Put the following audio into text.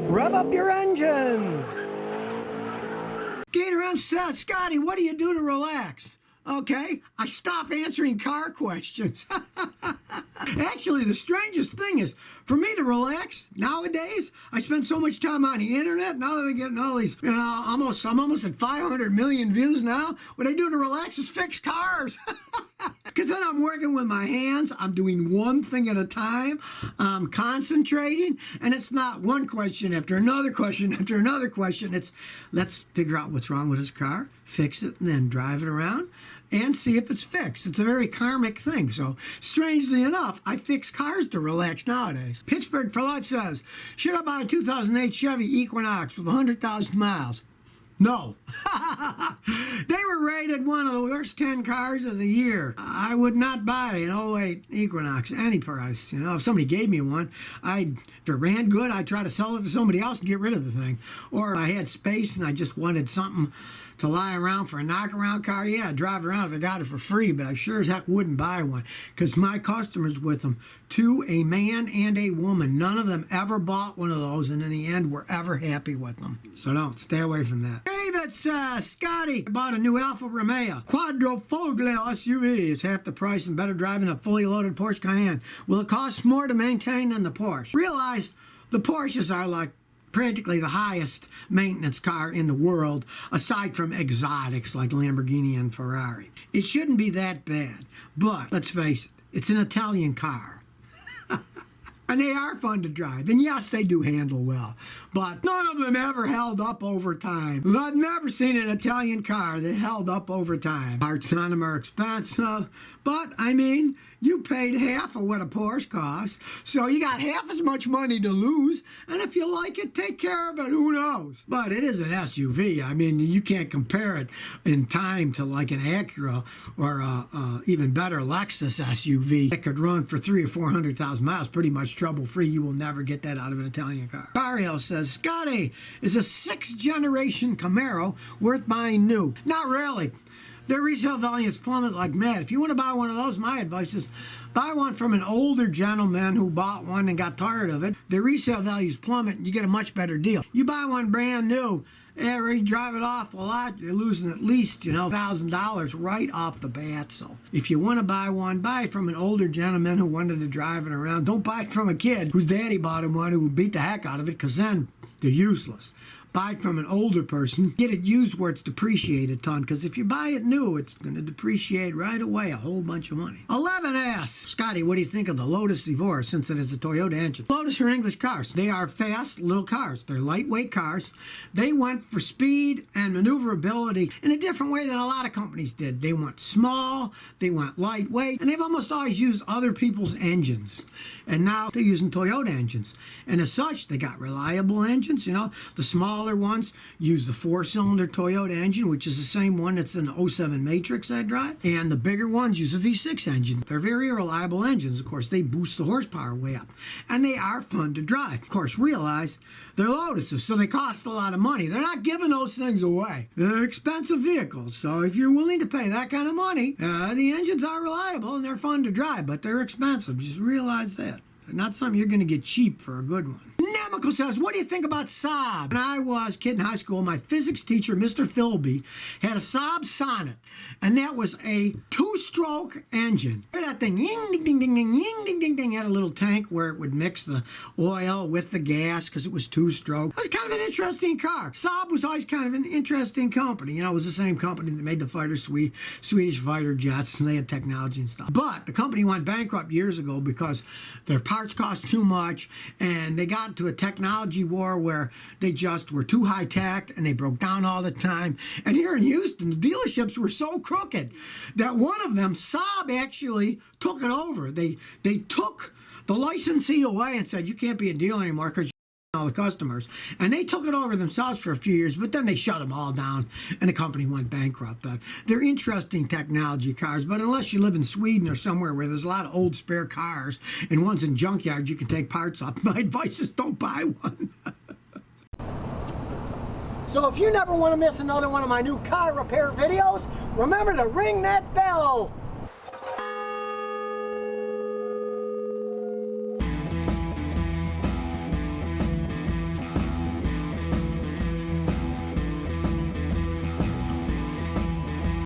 Rev up your engines. Gator, I'm Scotty. What do you do to relax? Okay, I stop answering car questions. Actually, the strangest thing is, for me to relax nowadays, I spend so much time on the internet. Now that I'm getting all these, I'm almost at 500 million views now. What I do to relax is fix cars. Because then I'm working with my hands. I'm doing one thing at a time. I'm concentrating, and it's not one question after another question after another question. It's let's figure out what's wrong with this car, fix it, and then drive it around and see if it's fixed. It's a very karmic thing. So, strangely enough, I fix cars to relax nowadays. Pittsburgh for Life says, should I buy a 2008 Chevy Equinox with 100,000 miles? No. They were rated one of the worst 10 cars of the year. I would not buy an 08 Equinox any price. You know, if somebody gave me one, if it ran good, I'd try to sell it to somebody else and get rid of the thing. Or if I had space and I just wanted something to lie around for a knock-around car, yeah, I'd drive around if I got it for free, but I sure as heck wouldn't buy one because my customers with them, two, a man and a woman, none of them ever bought one of those, and in the end, were ever happy with them. So don't, stay away from that. David says, Scotty bought a new Alfa Romeo Quadrifoglio SUV. It's half the price and better driving a fully loaded Porsche Cayenne. Will it cost more to maintain than the Porsche? Realize the Porsches are like practically the highest maintenance car in the world, aside from exotics like Lamborghini and Ferrari. It shouldn't be that bad, but let's face it, it's an Italian car. And they are fun to drive. And yes, they do handle well. But none of them ever held up over time. I've never seen an Italian car that held up over time. Parts on them are expensive. But, I mean, you paid half of what a Porsche costs. So you got half as much money to lose. And if you like it, take care of it. Who knows? But it is an SUV. I mean, you can't compare it in time to like an Acura or even better Lexus SUV that could run for 300,000 or 400,000 miles pretty much trouble-free. You will never get that out of an Italian car. Mario says, Scotty, is a 6th generation Camaro worth buying new? Not really. Their resale value has plummeted like mad. If you want to buy one of those, my advice is buy one from an older gentleman who bought one and got tired of it. Their resale values plummet and you get a much better deal. You buy one brand new, you drive it off a lot, you're losing at least, $1,000 right off the bat. So if you want to buy one, buy it from an older gentleman who wanted to drive it around. Don't buy it from a kid whose daddy bought him one who beat the heck out of it, because then they're useless. Buy it from an older person. Get it used where it's depreciated a ton, because if you buy it new, it's going to depreciate right away a whole bunch of money. 11 asks, Scotty, what do you think of the Lotus Evora since it is a Toyota engine? Lotus are English cars. They are fast little cars. They're lightweight cars. They went for speed and maneuverability in a different way than a lot of companies did. They went small, they went lightweight, and they've almost always used other people's engines. And now they're using Toyota engines. And as such, they got reliable engines. The smaller ones use the 4-cylinder Toyota engine, which is the same one that's in the 07 Matrix I drive. And the bigger ones use a V6 engine. They're very reliable engines. Of course, they boost the horsepower way up. And they are fun to drive. Of course, realize they're Lotuses, so they cost a lot of money. They're not giving those things away. They're expensive vehicles. So if you're willing to pay that kind of money, the engines are reliable and they're fun to drive, but they're expensive. Just realize that. They're not something you're going to get cheap for a good one. Namico says, what do you think about Saab? When I was a kid in high school, my physics teacher, Mr. Philby, had a Saab Sonnet, and that was a 2-stroke engine. That thing, ying, ding, ding, ding, ding, ying, ding, ding, ding, had a little tank where it would mix the oil with the gas because it was 2-stroke. It was kind of an interesting car. Saab was always kind of an interesting company. It was the same company that made the Swedish fighter jets, and they had technology and stuff. But the company went bankrupt years ago because their parts cost too much, and they got into a technology war where they just were too high-tech, and they broke down all the time. And here in Houston, the dealerships were so crooked that one of them, Saab, actually took it over. They took the licensee away and said, you can't be a dealer anymore because all the customers, and they took it over themselves for a few years, but then they shut them all down and the company went bankrupt. They're interesting technology cars, but unless you live in Sweden or somewhere where there's a lot of old spare cars and ones in junkyards you can take parts off, my advice is don't buy one. So if you never want to miss another one of my new car repair videos, remember to ring that bell.